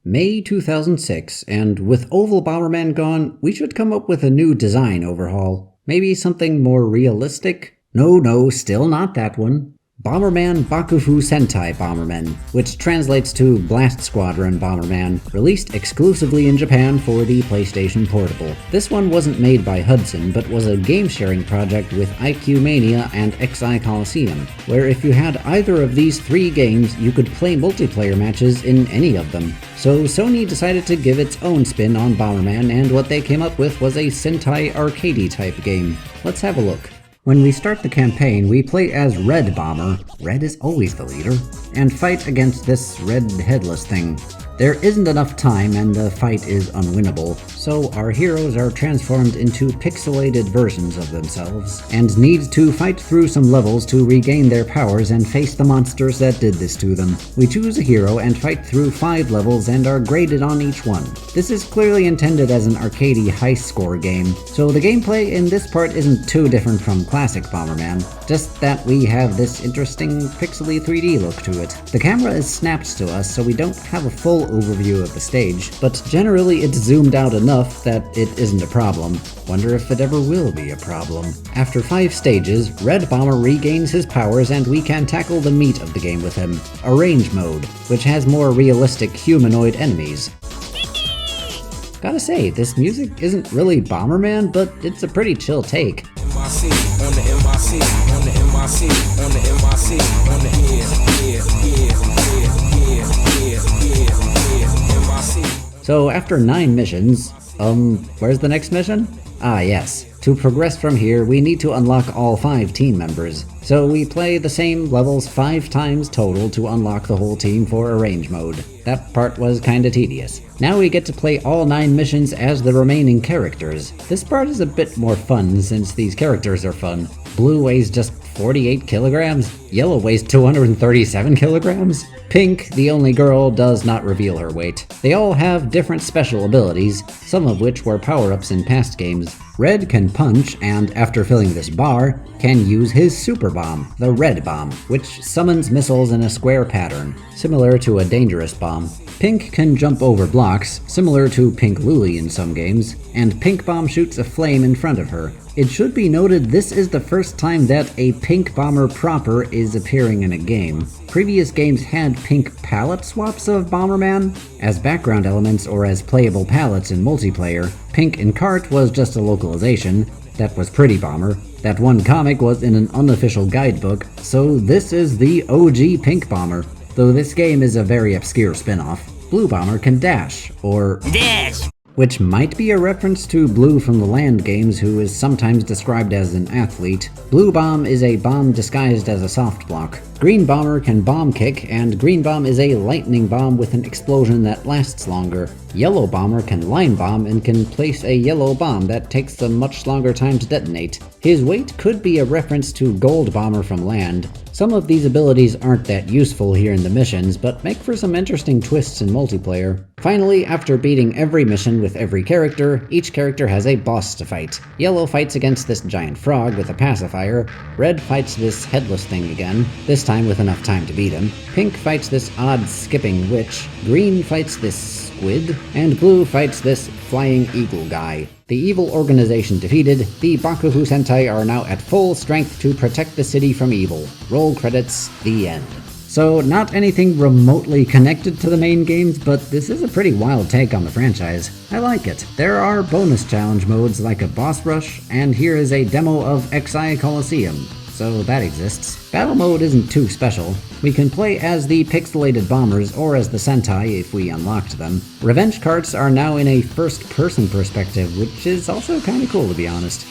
May 2006, and with Oval Bomberman gone, we should come up with a new design overhaul. Maybe something more realistic? No, still not that one. Bomberman Bakufu Sentai Bomberman, which translates to Blast Squadron Bomberman, released exclusively in Japan for the PlayStation Portable. This one wasn't made by Hudson, but was a game-sharing project with IQ Mania and XI Coliseum, where if you had either of these three games, you could play multiplayer matches in any of them. So Sony decided to give its own spin on Bomberman, and what they came up with was a Sentai arcade type game. Let's have a look. When we start the campaign, we play as Red Bomber, red is always the leader, and fight against this red headless thing. There isn't enough time and the fight is unwinnable, so our heroes are transformed into pixelated versions of themselves, and need to fight through some levels to regain their powers and face the monsters that did this to them. We choose a hero and fight through 5 levels and are graded on each one. This is clearly intended as an arcadey high score game, so the gameplay in this part isn't too different from classic Bomberman, just that we have this interesting pixely 3D look to it. The camera is snapped to us, so we don't have a full overview of the stage, but generally it's zoomed out enough that it isn't a problem. Wonder if it ever will be a problem. After 5 stages, Red Bomber regains his powers and we can tackle the meat of the game with him, Arrange Mode, which has more realistic humanoid enemies. Gotta say, this music isn't really Bomberman, but it's a pretty chill take. So after 9 missions, where's the next mission? Ah yes, to progress from here we need to unlock all 5 team members. So we play the same levels 5 times total to unlock the whole team for Arrange Mode. That part was kinda tedious. Now we get to play all 9 missions as the remaining characters. This part is a bit more fun since these characters are fun. Blue weighs just 48 kilograms, Yellow weighs 237 kilograms. Pink, the only girl, does not reveal her weight. They all have different special abilities, some of which were power-ups in past games. Red can punch, and after filling this bar, can use his super bomb, the Red Bomb, which summons missiles in a square pattern, similar to a dangerous bomb. Pink can jump over blocks, similar to Pink Luli in some games, and Pink Bomb shoots a flame in front of her. It should be noted this is the first time that a Pink Bomber proper is appearing in a game. Previous games had pink palette swaps of Bomberman as background elements or as playable palettes in multiplayer. Pink in Cart was just a localization. That was Pretty Bomber. That one comic was in an unofficial guidebook, so this is the OG Pink Bomber. Though this game is a very obscure spin-off. Blue Bomber can dash, or dash, which might be a reference to Blue from the Land games, who is sometimes described as an athlete. Blue Bomb is a bomb disguised as a soft block. Green Bomber can bomb kick, and Green Bomb is a lightning bomb with an explosion that lasts longer. Yellow Bomber can line bomb and can place a yellow bomb that takes a much longer time to detonate. His weight could be a reference to Gold Bomber from Land. Some of these abilities aren't that useful here in the missions, but make for some interesting twists in multiplayer. Finally, after beating every mission with every character, each character has a boss to fight. Yellow fights against this giant frog with a pacifier. Red fights this headless thing again, this time with enough time to beat him. Pink fights this odd skipping witch. Green fights this squid, and Blue fights this flying eagle guy. The evil organization defeated, the Bakufu Sentai are now at full strength to protect the city from evil. Roll credits, the end. So, not anything remotely connected to the main games, but this is a pretty wild take on the franchise. I like it. There are bonus challenge modes like a boss rush, and here is a demo of XI Coliseum. So that exists. Battle mode isn't too special. We can play as the pixelated bombers or as the Sentai if we unlocked them. Revenge carts are now in a first-person perspective, which is also kinda cool to be honest.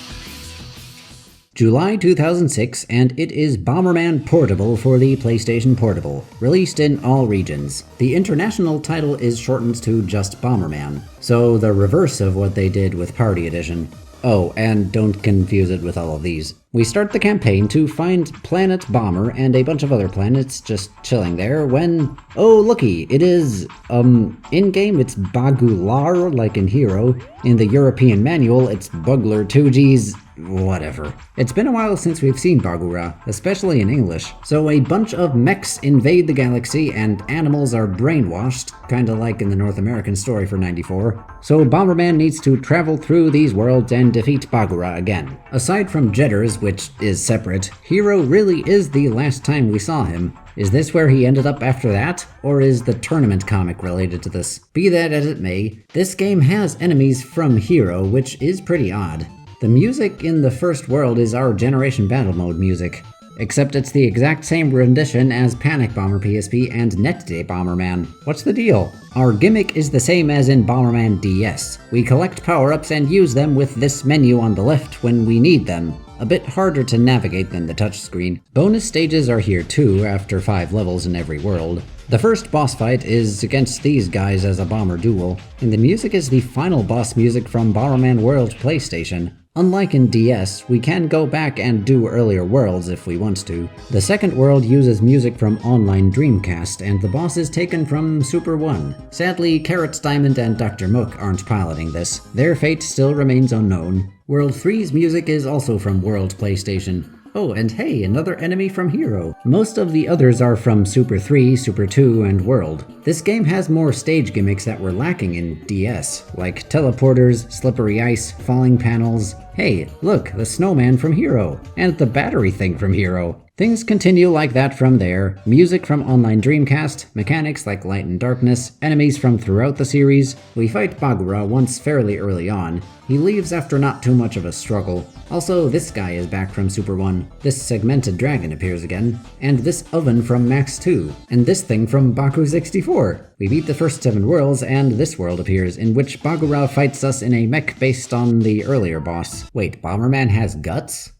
July 2006, and it is Bomberman Portable for the PlayStation Portable, released in all regions. The international title is shortened to just Bomberman, so the reverse of what they did with Party Edition. Oh, and don't confuse it with all of these. We start the campaign to find Planet Bomber and a bunch of other planets just chilling there when, oh looky, it is, in-game it's Bagular like in Hero, in the European manual it's Bugler 2G's, whatever. It's been a while since we've seen Bagura, especially in English, so a bunch of mechs invade the galaxy and animals are brainwashed, kinda like in the North American story for 94, so Bomberman needs to travel through these worlds and defeat Bagura again. Aside from Jetters, which is separate, Hero really is the last time we saw him. Is this where he ended up after that? Or is the tournament comic related to this? Be that as it may, this game has enemies from Hero, which is pretty odd. The music in the first world is our Generation Battle Mode music, except it's the exact same rendition as Panic Bomber PSP and NetDay Bomberman. What's the deal? Our gimmick is the same as in Bomberman DS. We collect power-ups and use them with this menu on the left when we need them. A bit harder to navigate than the touchscreen. Bonus stages are here too, after 5 levels in every world. The first boss fight is against these guys as a bomber duel, and the music is the final boss music from Bomberman World PlayStation. Unlike in DS, we can go back and do earlier worlds if we want to. The second world uses music from Online Dreamcast, and the boss is taken from Super 1. Sadly, Carrot Diamond and Dr. Mook aren't piloting this. Their fate still remains unknown. World 3's music is also from World PlayStation. Oh, and hey, another enemy from Hero. Most of the others are from Super 3, Super 2, and World. This game has more stage gimmicks that were lacking in DS, like teleporters, slippery ice, falling panels. Hey, look, the snowman from Hero, and the battery thing from Hero. Things continue like that from there. Music from Online Dreamcast, mechanics like Light and Darkness, enemies from throughout the series. We fight Bagura once fairly early on. He leaves after not too much of a struggle. Also, this guy is back from Super 1. This segmented dragon appears again. And this oven from Max 2. And this thing from Baku 64. We beat the first 7 worlds, and this world appears, in which Bagura fights us in a mech based on the earlier boss. Wait, Bomberman has guts?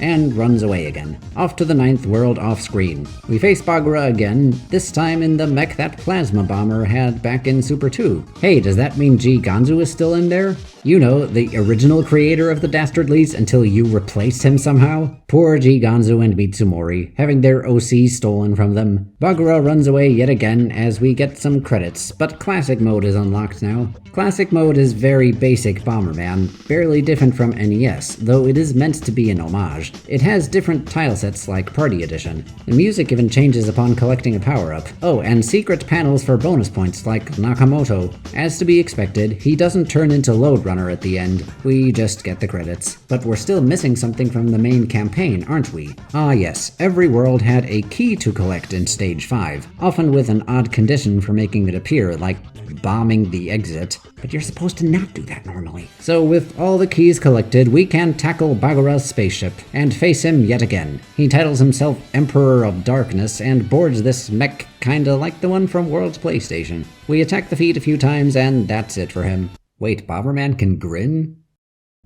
And runs away again, off to the 9th world off-screen. We face Bagura again, this time in the mech that Plasma Bomber had back in Super 2. Hey, does that mean G. Gonzu is still in there? You know, the original creator of the Dastardlies until you replaced him somehow? Poor G. Gonzu and Mitsumori, having their OC stolen from them. Bagura runs away yet again as we get some credits, but Classic Mode is unlocked now. Classic Mode is very basic Bomberman, barely different from NES, though it is meant to be an homage. It has different tile sets like Party Edition. The music even changes upon collecting a power-up. Oh, and secret panels for bonus points like Nakamoto. As to be expected, he doesn't turn into Load Runner at the end. We just get the credits. But we're still missing something from the main campaign, aren't we? Ah yes, every world had a key to collect in Stage 5, often with an odd condition for making it appear, like bombing the exit. But you're supposed to not do that normally. So with all the keys collected, we can tackle Bagura's spaceship and face him yet again. He titles himself Emperor of Darkness and boards this mech kinda like the one from World's PlayStation. We attack the feet a few times and that's it for him. Wait, Bomberman can grin?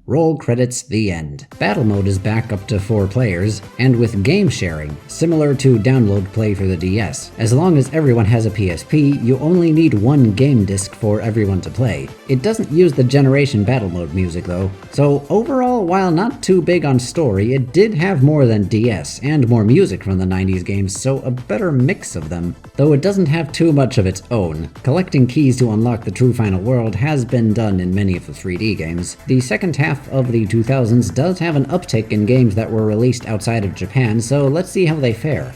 Roll credits, the end. Battle mode is back up to 4 players, and with game sharing, similar to download play for the DS. As long as everyone has a PSP, you only need 1 game disc for everyone to play. It doesn't use the Generation Battle Mode music though, so overall, while not too big on story, it did have more than DS, and more music from the 90s games, so a better mix of them. Though it doesn't have too much of its own. Collecting keys to unlock the true final world has been done in many of the 3D games. The second half of the 2000s does have an uptick in games that were released outside of Japan, so let's see how they fare.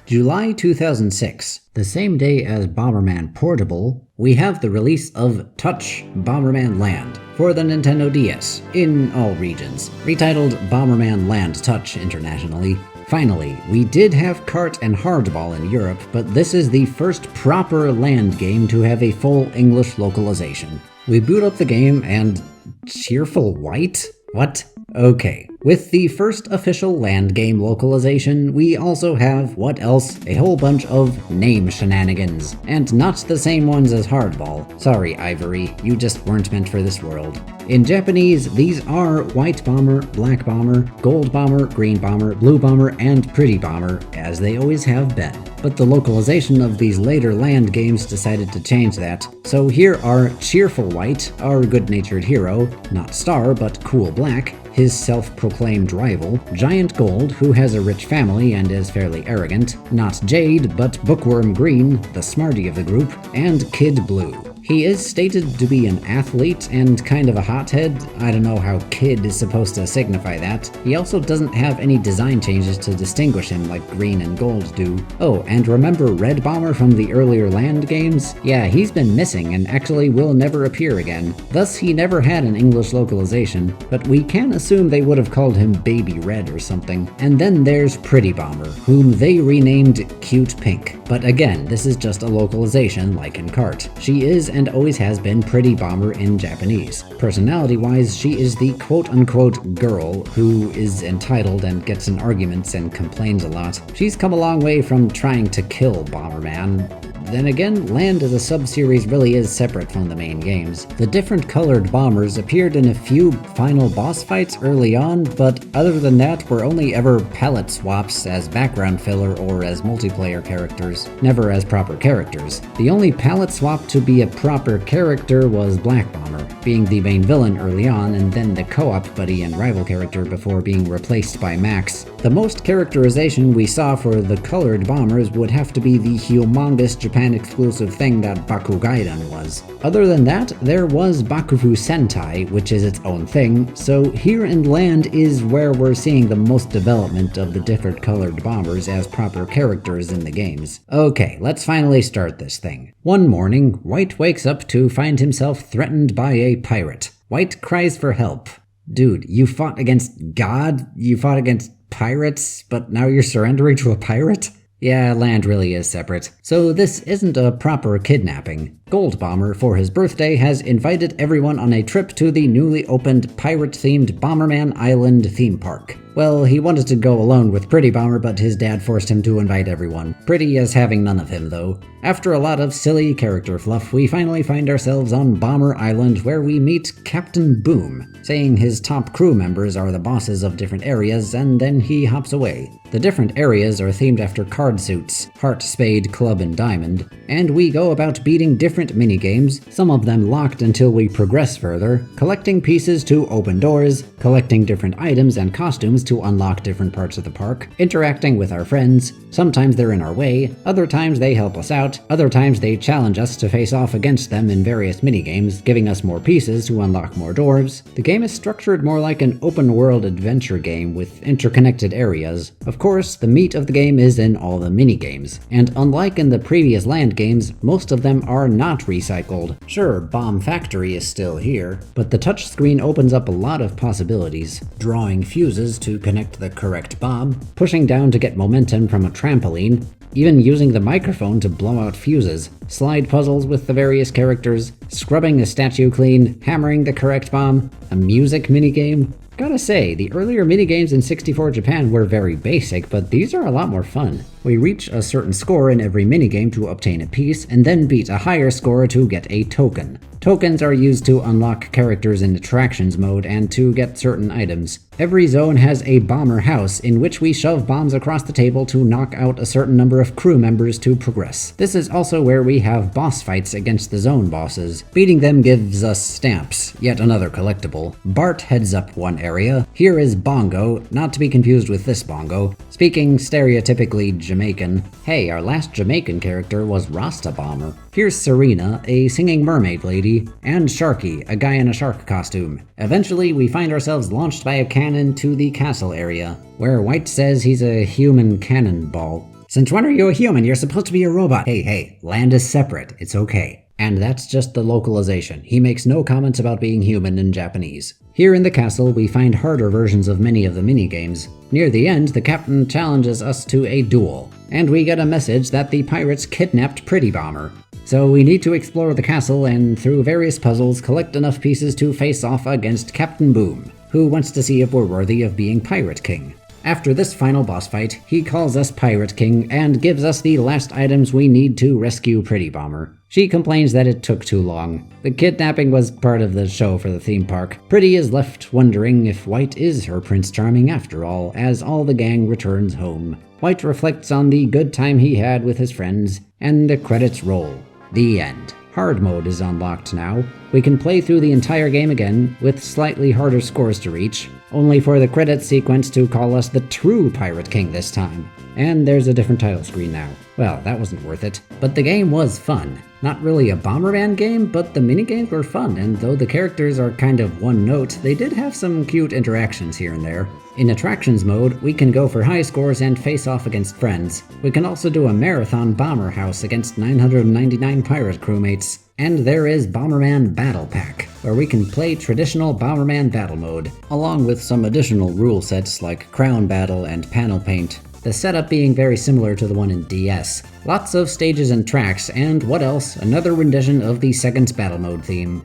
July 2006. The same day as Bomberman Portable, we have the release of Touch Bomberman Land for the Nintendo DS in all regions, retitled Bomberman Land Touch internationally. Finally, we did have Kart and Hardball in Europe, but this is the first proper land game to have a full English localization. We boot up the game and Cheerful White? What? Okay. With the first official land game localization, we also have, what else? A whole bunch of name shenanigans. And not the same ones as Hardball. Sorry, Ivory, you just weren't meant for this world. In Japanese, these are White Bomber, Black Bomber, Gold Bomber, Green Bomber, Blue Bomber, and Pretty Bomber, as they always have been. But the localization of these later land games decided to change that. So here are Cheerful White, our good-natured hero, not Star, but Cool Black, his self-proclaimed rival, Giant Gold, who has a rich family and is fairly arrogant, Not Jade, but Bookworm Green, the smarty of the group, and Kid Blue. He is stated to be an athlete and kind of a hothead. I don't know how Kid is supposed to signify that. He also doesn't have any design changes to distinguish him like Green and Gold do. Oh, and remember Red Bomber from the earlier Land games? Yeah, he's been missing and actually will never appear again. Thus, he never had an English localization, but we can assume they would have called him Baby Red or something. And then there's Pretty Bomber, whom they renamed Cute Pink. But again, this is just a localization like in Cart. She is and always has been Pretty Bomber in Japanese. Personality-wise, she is the quote-unquote girl who is entitled and gets in arguments and complains a lot. She's come a long way from trying to kill Bomberman. Then again, Land as a sub-series really is separate from the main games. The different colored bombers appeared in a few final boss fights early on, but other than that were only ever palette swaps as background filler or as multiplayer characters, never as proper characters. The only palette swap to be a proper character was Black Bomber, being the main villain early on and then the co-op buddy and rival character before being replaced by Max. The most characterization we saw for the colored bombers would have to be the humongous Japan-exclusive thing that Bakugaiden was. Other than that, there was Bakufu Sentai, which is its own thing, so here in Land is where we're seeing the most development of the different colored bombers as proper characters in the games. Okay, let's finally start this thing. One morning, White wakes up to find himself threatened by a pirate. White cries for help. Dude, you fought against God? You fought against pirates, but now you're surrendering to a pirate? Yeah, Land really is separate. So this isn't a proper kidnapping. Gold Bomber, for his birthday, has invited everyone on a trip to the newly opened pirate-themed Bomberman Island theme park. Well, he wanted to go alone with Pretty Bomber, but his dad forced him to invite everyone. Pretty is having none of him, though. After a lot of silly character fluff, we finally find ourselves on Bomber Island, where we meet Captain Boom, saying his top crew members are the bosses of different areas, and then he hops away. The different areas are themed after card suits, Heart, Spade, Club, and Diamond, and we go about beating different minigames, some of them locked until we progress further, collecting pieces to open doors, collecting different items and costumes to unlock different parts of the park, interacting with our friends. Sometimes they're in our way, other times they help us out, other times they challenge us to face off against them in various minigames, giving us more pieces to unlock more doors. The game is structured more like an open-world adventure game with interconnected areas. Of course, the meat of the game is in all the minigames, and unlike in the previous Land games, most of them are not recycled. Sure, Bomb Factory is still here, but the touchscreen opens up a lot of possibilities. Drawing fuses to connect the correct bomb, pushing down to get momentum from a trampoline, even using the microphone to blow out fuses, slide puzzles with the various characters, scrubbing a statue clean, hammering the correct bomb, a music minigame. Gotta say, the earlier minigames in 64 Japan were very basic, but these are a lot more fun. We reach a certain score in every minigame to obtain a piece, and then beat a higher score to get a token. Tokens are used to unlock characters in attractions mode and to get certain items. Every zone has a bomber house in which we shove bombs across the table to knock out a certain number of crew members to progress. This is also where we have boss fights against the zone bosses. Beating them gives us stamps, yet another collectible. Bart heads up one area. Here is Bongo, not to be confused with this Bongo. Speaking stereotypically Jamaican. Hey, our last Jamaican character was Rasta Bomber. Here's Serena, a singing mermaid lady, and Sharky, a guy in a shark costume. Eventually, we find ourselves launched by a cannon to the castle area, where White says he's a human cannonball. Since when are you a human? You're supposed to be a robot. Hey, Land is separate. It's okay. And that's just the localization. He makes no comments about being human in Japanese. Here in the castle, we find harder versions of many of the minigames. Near the end, the captain challenges us to a duel, and we get a message that the pirates kidnapped Pretty Bomber. So we need to explore the castle and, through various puzzles, collect enough pieces to face off against Captain Boom, who wants to see if we're worthy of being Pirate King. After this final boss fight, he calls us Pirate King and gives us the last items we need to rescue Pretty Bomber. She complains that it took too long. The kidnapping was part of the show for the theme park. Pretty is left wondering if White is her Prince Charming after all, as all the gang returns home. White reflects on the good time he had with his friends, and the credits roll. The end. Hard mode is unlocked now. We can play through the entire game again, with slightly harder scores to reach, only for the credits sequence to call us the true Pirate King this time. And there's a different title screen now. Well, that wasn't worth it. But the game was fun. Not really a Bomberman game, but the minigames were fun, and though the characters are kind of one note, they did have some cute interactions here and there. In Attractions mode, we can go for high scores and face off against friends. We can also do a marathon bomber house against 999 pirate crewmates. And there is Bomberman Battle Pack, where we can play traditional Bomberman battle mode, along with some additional rule sets like Crown Battle and Panel Paint. The setup being very similar to the one in DS. Lots of stages and tracks, and what else? Another rendition of the Seconds battle mode theme.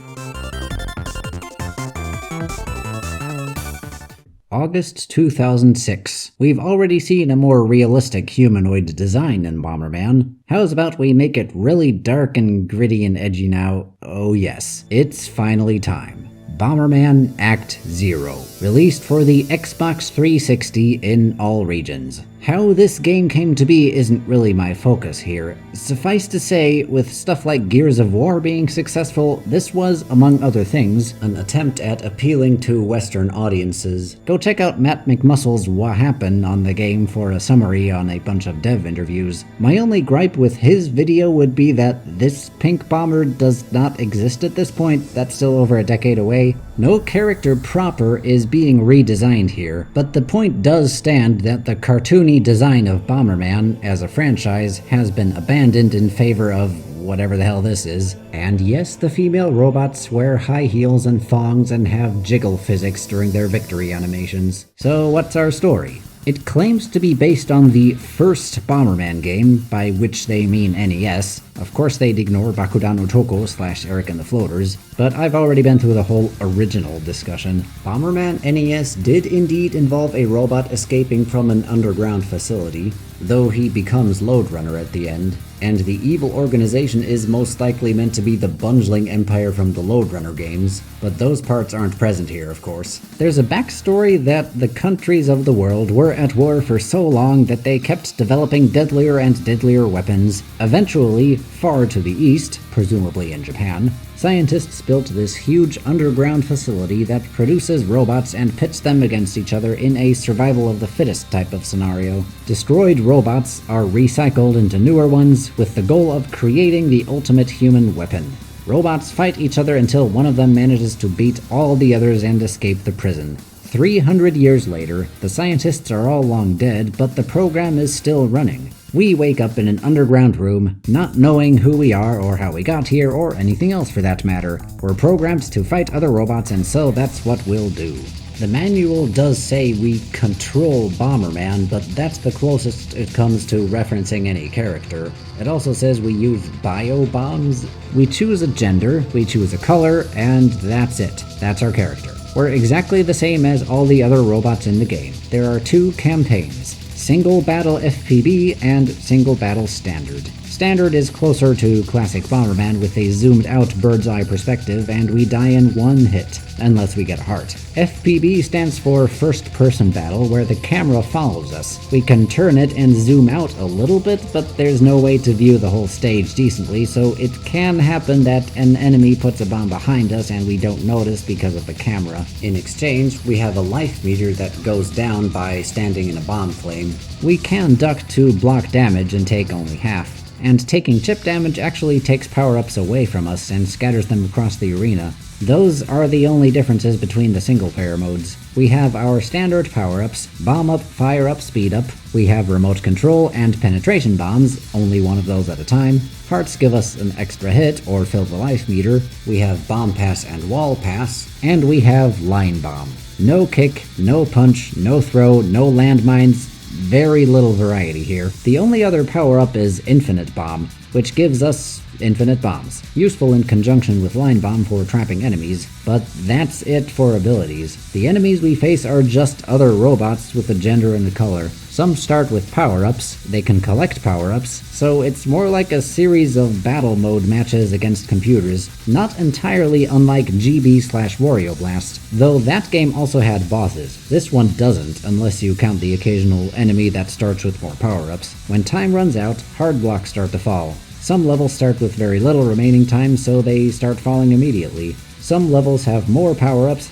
August 2006. We've already seen a more realistic humanoid design in Bomberman. How's about we make it really dark and gritty and edgy now? Oh yes, it's finally time. Bomberman Act Zero, released for the Xbox 360 in all regions. How this game came to be isn't really my focus here. Suffice to say, with stuff like Gears of War being successful, this was, among other things, an attempt at appealing to Western audiences. Go check out Matt McMuscle's What Happened on the game for a summary on a bunch of dev interviews. My only gripe with his video would be that this pink bomber does not exist at this point. That's still over a decade away. No character proper is being redesigned here, but the point does stand that the cartoony design of Bomberman as a franchise has been abandoned in favor of whatever the hell this is. And yes, the female robots wear high heels and thongs and have jiggle physics during their victory animations. So what's our story? It claims to be based on the first Bomberman game, by which they mean NES. Of course they'd ignore Bakudan Otoko / Eric and the Floaters, but I've already been through the whole original discussion. Bomberman NES did indeed involve a robot escaping from an underground facility, though he becomes Lode Runner at the end, and the evil organization is most likely meant to be the Bungling Empire from the Lode Runner games, but those parts aren't present here, of course. There's a backstory that the countries of the world were at war for so long that they kept developing deadlier and deadlier weapons. Eventually, far to the east, presumably in Japan, scientists built this huge underground facility that produces robots and pits them against each other in a survival of the fittest type of scenario. Destroyed robots are recycled into newer ones with the goal of creating the ultimate human weapon. Robots fight each other until one of them manages to beat all the others and escape the prison. 300 years later, the scientists are all long dead, but the program is still running. We wake up in an underground room, not knowing who we are or how we got here or anything else for that matter. We're programmed to fight other robots, and so that's what we'll do. The manual does say we control Bomberman, but that's the closest it comes to referencing any character. It also says we use bio-bombs. We choose a gender, we choose a color, and that's it. That's our character. We're exactly the same as all the other robots in the game. There are two campaigns: Single Battle FPB and Single Battle Standard. Standard is closer to classic Bomberman with a zoomed-out bird's-eye perspective, and we die in one hit, unless we get a heart. FPB stands for First-Person Battle, where the camera follows us. We can turn it and zoom out a little bit, but there's no way to view the whole stage decently, so it can happen that an enemy puts a bomb behind us and we don't notice because of the camera. In exchange, we have a life meter that goes down by standing in a bomb flame. We can duck to block damage and take only half. And taking chip damage actually takes power-ups away from us and scatters them across the arena. Those are the only differences between the single-player modes. We have our standard power-ups: bomb up, fire up, speed up. We have remote control and penetration bombs, only one of those at a time. Hearts give us an extra hit or fill the life meter. We have bomb pass and wall pass. And we have line bomb. No kick, no punch, no throw, no landmines. Very little variety here. The only other power-up is Infinite Bomb, which gives us infinite bombs, useful in conjunction with Line Bomb for trapping enemies, but that's it for abilities. The enemies we face are just other robots with a gender and a color. Some start with power-ups, they can collect power-ups, so it's more like a series of battle mode matches against computers, not entirely unlike GB/Wario Blast, though that game also had bosses. This one doesn't, unless you count the occasional enemy that starts with more power-ups. When time runs out, hard blocks start to fall. Some levels start with very little remaining time, so they start falling immediately. Some levels have more power-ups.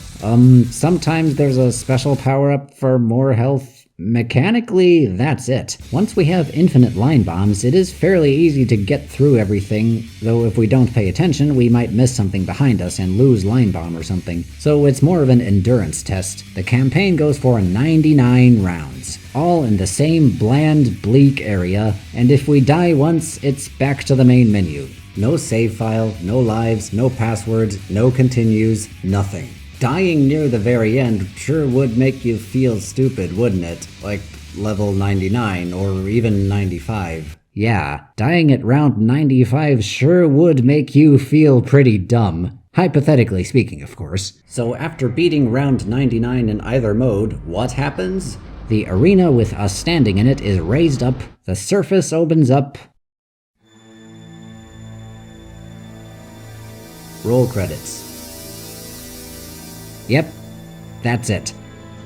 Sometimes there's a special power-up for more health. Mechanically, that's it. Once we have infinite line bombs, it is fairly easy to get through everything, though if we don't pay attention, we might miss something behind us and lose line bomb or something. So it's more of an endurance test. The campaign goes for 99 rounds, all in the same bland, bleak area, and if we die once, it's back to the main menu. No save file, no lives, no passwords, no continues, nothing. Dying near the very end sure would make you feel stupid, wouldn't it? Like level 99 or even 95. Yeah, dying at round 95 sure would make you feel pretty dumb. Hypothetically speaking, of course. So after beating round 99 in either mode, what happens? The arena with us standing in it is raised up, the surface opens up. Roll credits. Yep, that's it.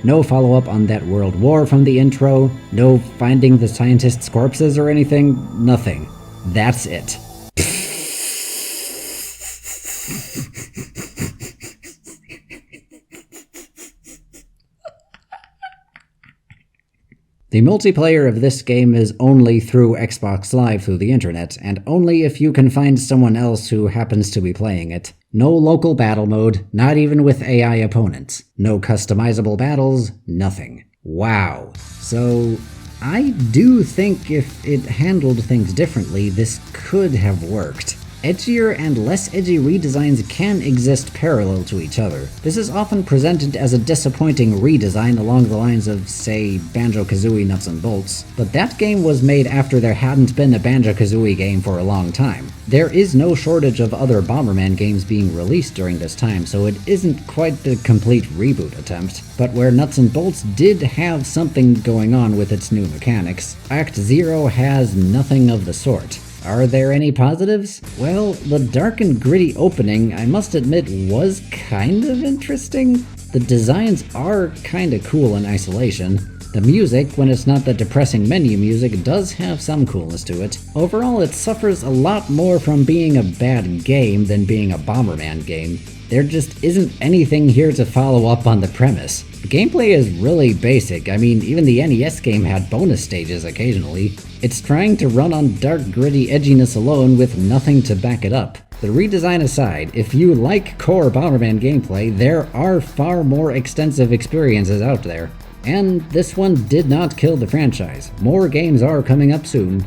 No follow-up on that world war from the intro, no finding the scientists' corpses or anything, nothing. That's it. The multiplayer of this game is only through Xbox Live through the internet, and only if you can find someone else who happens to be playing it. No local battle mode, not even with AI opponents. No customizable battles, nothing. Wow. So, I do think if it handled things differently, this could have worked. Edgier and less edgy redesigns can exist parallel to each other. This is often presented as a disappointing redesign along the lines of, say, Banjo-Kazooie Nuts and Bolts, but that game was made after there hadn't been a Banjo-Kazooie game for a long time. There is no shortage of other Bomberman games being released during this time, so it isn't quite the complete reboot attempt. But where Nuts and Bolts did have something going on with its new mechanics, Act Zero has nothing of the sort. Are there any positives? Well, the dark and gritty opening, I must admit, was kind of interesting. The designs are kinda cool in isolation. The music, when it's not the depressing menu music, does have some coolness to it. Overall, it suffers a lot more from being a bad game than being a Bomberman game. There just isn't anything here to follow up on the premise. The gameplay is really basic. I mean, even the NES game had bonus stages occasionally. It's trying to run on dark, gritty edginess alone with nothing to back it up. The redesign aside, if you like core Bomberman gameplay, there are far more extensive experiences out there. And this one did not kill the franchise. More games are coming up soon.